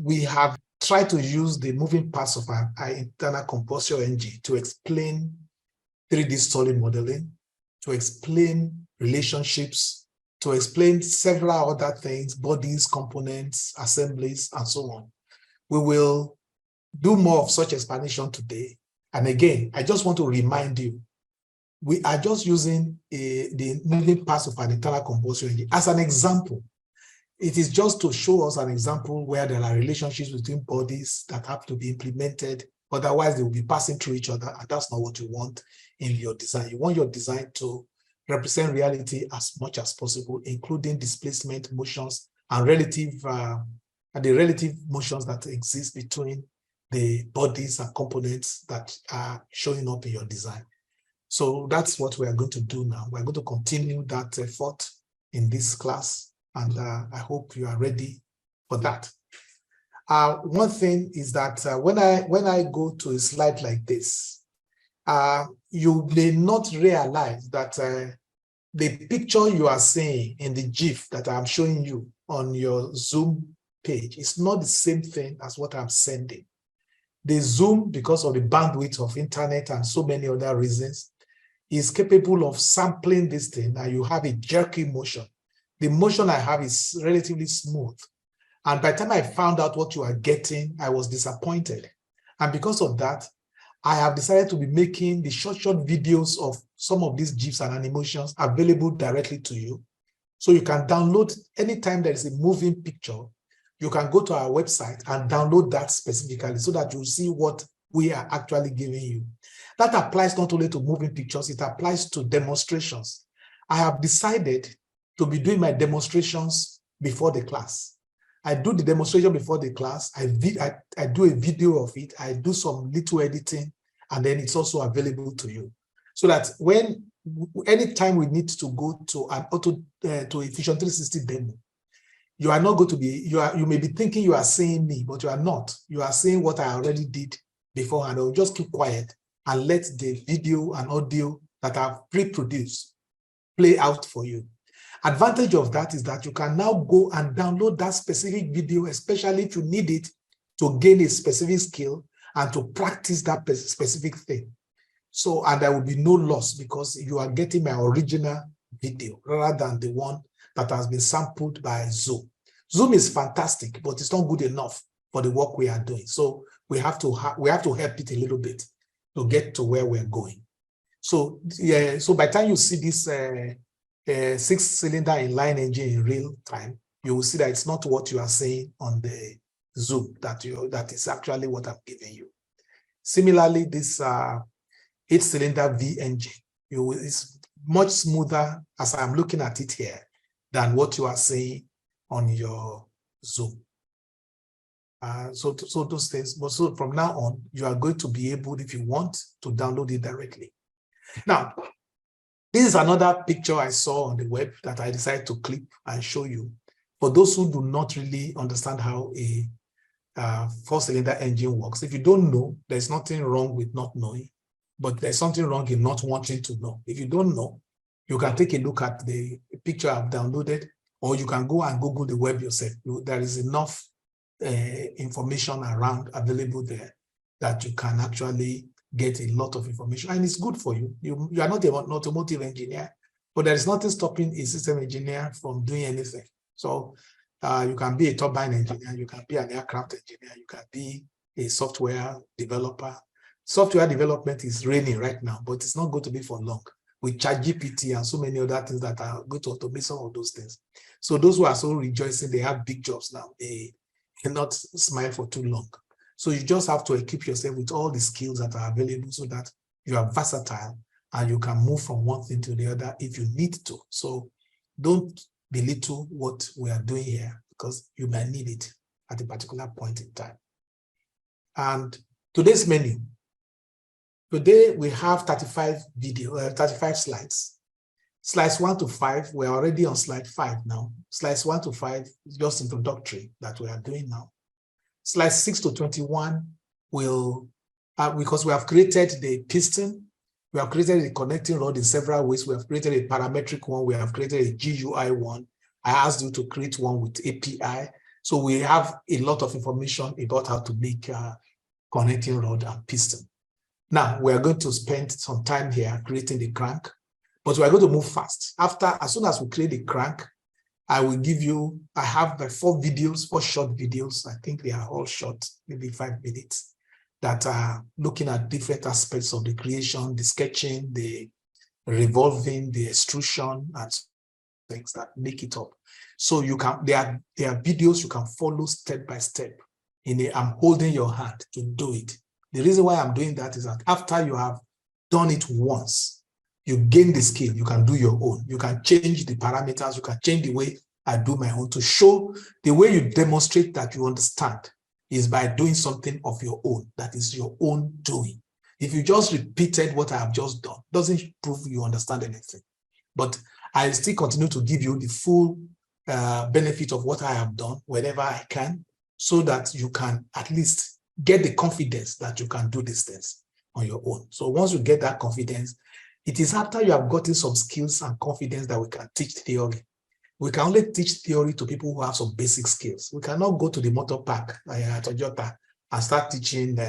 we have tried to use the moving parts of our internal combustion engine to explain 3D solid modeling, to explain relationships, to explain several other things, bodies, components, assemblies, and so on. We will do more of such explanation today. And again, I just want to remind you, we are just using the moving parts of an internal combustion engine as an example. It is just to show us an example where there are relationships between bodies that have to be implemented. Otherwise, they will be passing through each other, and that's not what you want in your design. You want your design to represent reality as much as possible, including displacement, motions, and the relative motions that exist between the bodies and components that are showing up in your design. So that's what we are going to do now. We're going to continue that effort in this class. And I hope you are ready for that. One thing is that when I go to a slide like this, you may not realize that the picture you are seeing in the GIF that I'm showing you on your Zoom page is not the same thing as what I'm sending. The Zoom, because of the bandwidth of internet and so many other reasons, is capable of sampling this thing, and you have a jerky motion. The motion I have is relatively smooth. And by the time I found out what you are getting, I was disappointed. And because of that, I have decided to be making the short videos of some of these GIFs and animations available directly to you. So you can download anytime there is a moving picture, you can go to our website and download that specifically so that you'll see what we are actually giving you. That applies not only to moving pictures, it applies to demonstrations. I have decided to be doing my demonstrations before the class. I do the demonstration before the class. I do a video of it. I do some little editing, and then it's also available to you. So that anytime we need to go to an to a Fusion 360 demo, you are not going to be, you may be thinking you are seeing me, but you are not. You are seeing what I already did beforehand. I will just keep quiet and let the video and audio that I've pre-produced play out for you. Advantage of that is that you can now go and download that specific video, especially if you need it to gain a specific skill and to practice that specific thing. So, and there will be no loss because you are getting my original video rather than the one that has been sampled by Zoom. Zoom is fantastic, but it's not good enough for the work we are doing. So we have to help it a little bit to get to where we're going. So yeah, so by the time you see this 6-cylinder inline engine in real time, you will see that it's not what you are saying on the Zoom that is actually what I'm giving you. Similarly, this 8-cylinder V engine, is much smoother as I'm looking at it here than what you are saying on your Zoom. So those things, but so from now on, you are going to be able, if you want, to download it directly. Now, this is another picture I saw on the web that I decided to clip and show you. For those who do not really understand how a 4-cylinder engine works, if you don't know, there's nothing wrong with not knowing, but there's something wrong in not wanting to know. If you don't know, you can take a look at the picture I've downloaded, or you can go and Google the web yourself. There is enough information around available there that you can actually get a lot of information, and it's good for you. You are not an automotive engineer, but there is nothing stopping a system engineer from doing anything. So you can be a turbine engineer, you can be an aircraft engineer, you can be a software developer. Software development is raining right now, but it's not going to be for long with ChatGPT and so many other things that are going to automate some of those things. So those who are so rejoicing, they have big jobs now. They cannot smile for too long. So you just have to equip yourself with all the skills that are available so that you are versatile and you can move from one thing to the other if you need to. So don't belittle what we are doing here because you might need it at a particular point in time. And today's menu. Today we have 35 slides. Slides 1 to 5, we're already on slide 5 now. Slides 1 to 5 is just introductory that we are doing now. Slides 6 to 21 will, because we have created the piston, we have created the connecting rod in several ways. We have created a parametric one, we have created a GUI one. I asked you to create one with API. So we have a lot of information about how to make connecting rod and piston. Now, we are going to spend some time here creating the crank, but we are going to move fast. As soon as we create the crank, I have 4 videos, 4 short videos. I think they are all short, maybe 5 minutes, that are looking at different aspects of the creation, the sketching, the revolving, the extrusion, and things that make it up. So there are videos you can follow step by step. I'm holding your hand to do it. The reason why I'm doing that is that after you have done it once, you gain the skill, you can do your own. You can change the parameters, you can change the way I do my own. To show the way you demonstrate that you understand is by doing something of your own, that is your own doing. If you just repeated what I have just done, doesn't prove you understand anything. But I still continue to give you the full benefit of what I have done whenever I can, so that you can at least get the confidence that you can do these things on your own. So once you get that confidence, it is after you have gotten some skills and confidence that we can teach theory. We can only teach theory to people who have some basic skills. We cannot go to the motor park at Toyota and start teaching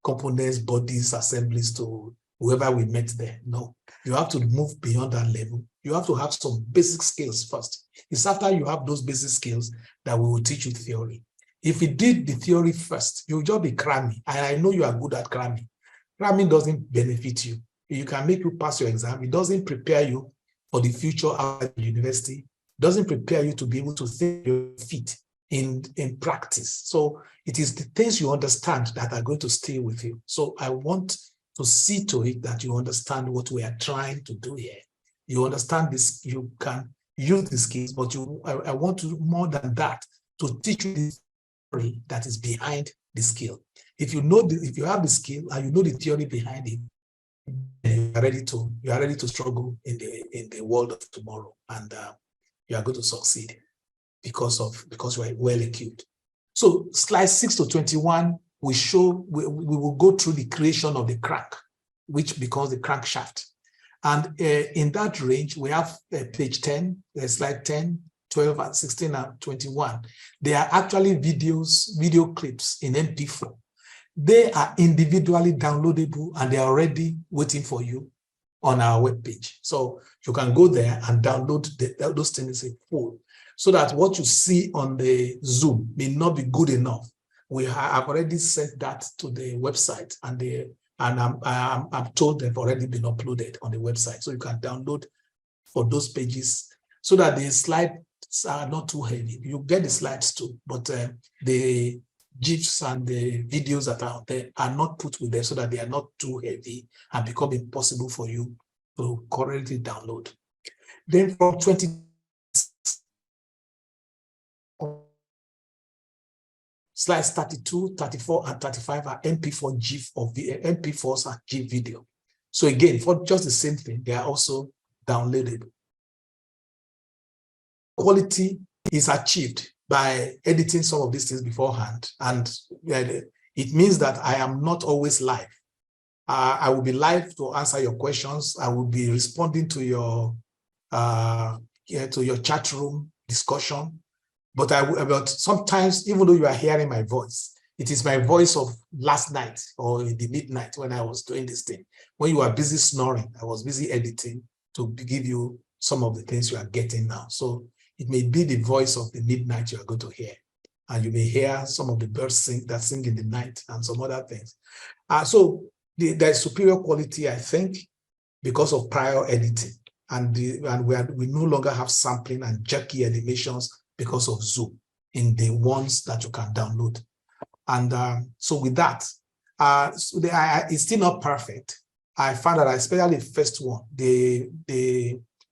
components, bodies, assemblies to whoever we met there. No, you have to move beyond that level. You have to have some basic skills first. It's after you have those basic skills that we will teach you theory. If you did the theory first, you'll just be cramming. And I know you are good at cramming. Cramming doesn't benefit you. You can make you pass your exam. It doesn't prepare you for the future at the university. It doesn't prepare you to be able to think your feet in practice. So it is the things you understand that are going to stay with you. So I want to see to it that you understand what we are trying to do here. You understand this, you can use the skills, but I want to more than that, to teach you the theory that is behind the skill. If you have the skill and you know the theory behind it, you are ready to struggle in the world of tomorrow, and you are going to succeed because you are well equipped. So slides 6 to 21, we will go through the creation of the crank, which becomes the crankshaft. And in that range, we have page 10, slide 10, 12, and 16, and 21. They are actually video clips in MP4. They are individually downloadable, and they are already waiting for you on our webpage. So you can go there and download those things in full, so that what you see on the Zoom may not be good enough. We have already sent that to the website, and I'm told they've already been uploaded on the website. So you can download for those pages so that the slides are not too heavy. You get the slides too, but the GIFs and the videos that are out there are not put with them so that they are not too heavy and become impossible for you to correctly download. Then from 20, slides 32, 34, and 35 are MP4 GIF or MP4s and GIF video. So again, for just the same thing, they are also downloadable. Quality is achieved by editing some of these things beforehand, and it means that I am not always live. I will be live to answer your questions. I will be responding to your chat room discussion. But sometimes, even though you are hearing my voice, it is my voice of last night or in the midnight when I was doing this thing. When you are busy snoring, I was busy editing to give you some of the things you are getting now. So it may be the voice of the midnight you are going to hear. And you may hear some of the birds that sing in the night and some other things. So there's superior quality, I think, because of prior editing. And we no longer have sampling and jerky animations because of Zoom in the ones that you can download. And so with that, it's still not perfect. I found that, especially the first one,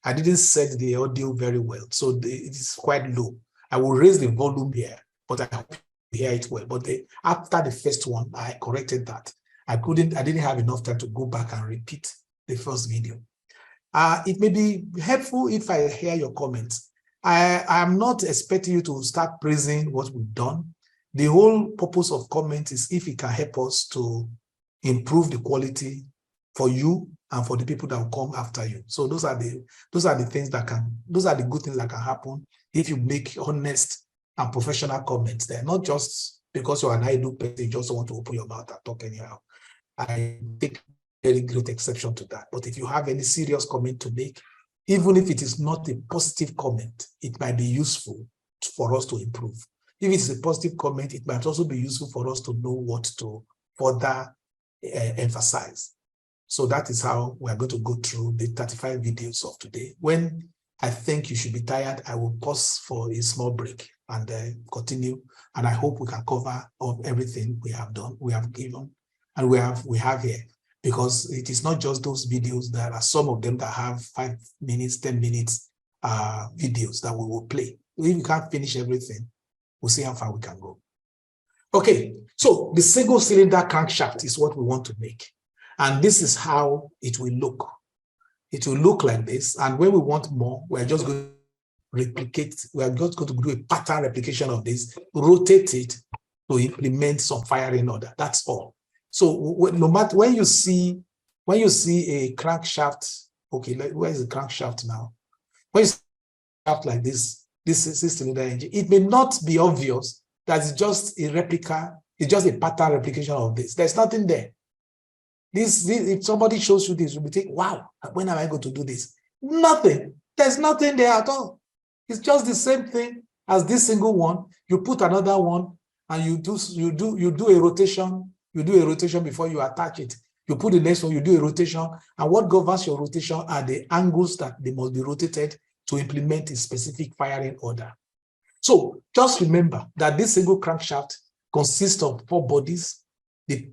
I didn't set the audio very well, so it is quite low. I will raise the volume here, but I hope you hear it well. But after the first one, I corrected that. I didn't have enough time to go back and repeat the first video. It may be helpful if I hear your comments. I am not expecting you to start praising what we've done. The whole purpose of comment is if it can help us to improve the quality for you and for the people that will come after you. So those are the things those are the good things that can happen if you make honest and professional comments there, not just because you're an idle person, you just want to open your mouth and talk anyhow. I take very great exception to that. But if you have any serious comment to make, even if it is not a positive comment, it might be useful for us to improve. If it's a positive comment, it might also be useful for us to know what to further emphasize. So that is how we're going to go through the 35 videos of today. When I think you should be tired, I will pause for a small break and continue. And I hope we can cover up everything we have done, we have given, and we have here. Because it is not just those videos. There are some of them that have 5 minutes, 10 minutes videos that we will play. If we can't finish everything, we'll see how far we can go. Okay, so the single cylinder crankshaft is what we want to make. And this is how it will look. It will look like this. And when we want more, we're just going to replicate, we're just going to do a pattern replication of this, rotate it to implement some firing order. That's all. So no matter when you see a crankshaft, okay, where is the crankshaft now? When you see a crankshaft like this is 6-cylinder engine, it may not be obvious that it's just a replica, it's just a pattern replication of this. There's nothing there. This if somebody shows you this, you'll be thinking, wow, when am I going to do this? Nothing. There's nothing there at all. It's just the same thing as this single one. You put another one and you do a rotation. You do a rotation before you attach it. You put the next one, you do a rotation. And what governs your rotation are the angles that they must be rotated to implement a specific firing order. So just remember that this single crankshaft consists of 4 bodies. The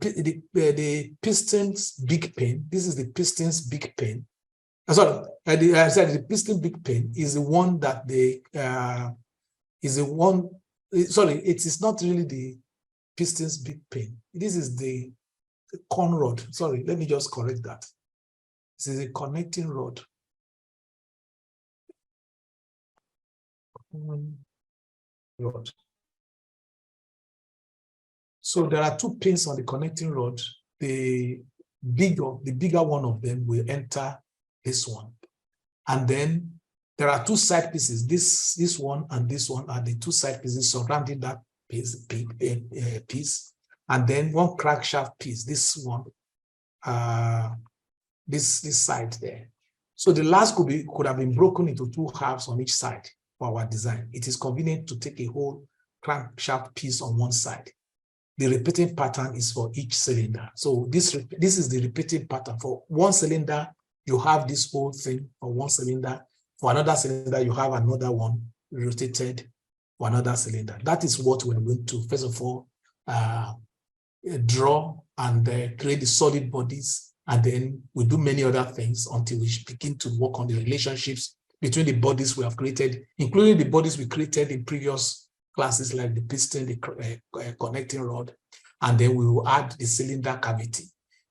piston's big pin. This is the piston's big pin. Sorry, I said the piston big pin is the one that sorry, it is not really the piston's big pin. This is the con rod. Sorry, let me just correct that. This is a connecting rod. Rod. So there are 2 pins on the connecting rod. The bigger one of them will enter this one. And then there are 2 side pieces. This one and this one are the 2 side pieces surrounding that piece. And then 1 crankshaft piece, this one, this side there. So the last could have been broken into 2 halves on each side for our design. It is convenient to take a whole crankshaft piece on one side. The repeating pattern is for each cylinder. So this is the repeating pattern. For one cylinder, you have this whole thing for one cylinder. For another cylinder, you have another one rotated for another cylinder. That is what we're going to, first of all, draw and create the solid bodies. And then we do many other things until we begin to work on the relationships between the bodies we have created, including the bodies we created in previous classes like the piston, the connecting rod, and then we will add the cylinder cavity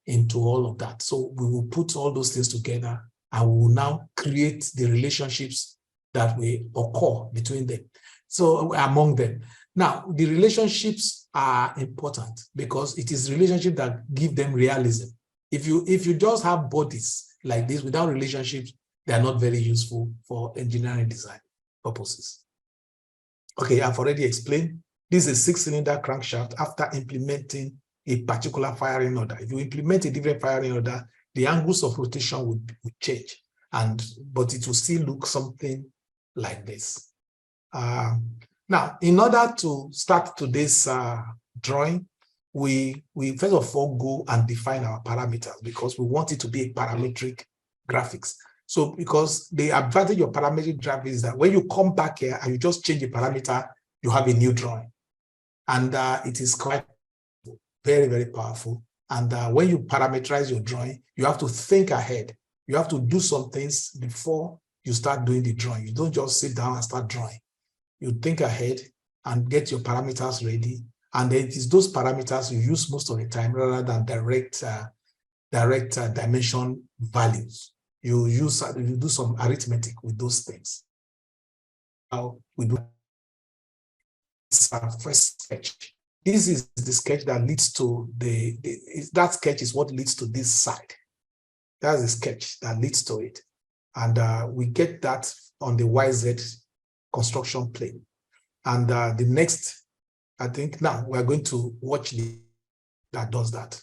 into all of that. So we will put all those things together and we will now create the relationships that will occur between them. So among them. Now, the relationships are important because it is relationships that give them realism. If you just have bodies like this without relationships, they are not very useful for engineering design purposes. Okay, I've already explained. This is a 6-cylinder crankshaft after implementing a particular firing order. If you implement a different firing order, the angles of rotation would change, but it will still look something like this. Now, in order to start today's drawing, we first of all go and define our parameters because we want it to be a parametric graphics. So because the advantage of parametric graphics is that when you come back here and you just change the parameter, you have a new drawing. And it is quite very, very powerful. And when you parameterize your drawing, you have to think ahead. You have to do some things before you start doing the drawing. You don't just sit down and start drawing. You think ahead and get your parameters ready. And then it is those parameters you use most of the time rather than direct dimension values. You do some arithmetic with those things. Now we do this first sketch. This is the sketch that leads to that sketch is what leads to this side. That's the sketch that leads to it. And we get that on the YZ construction plane. And the next, I think now we're going to watch that does that.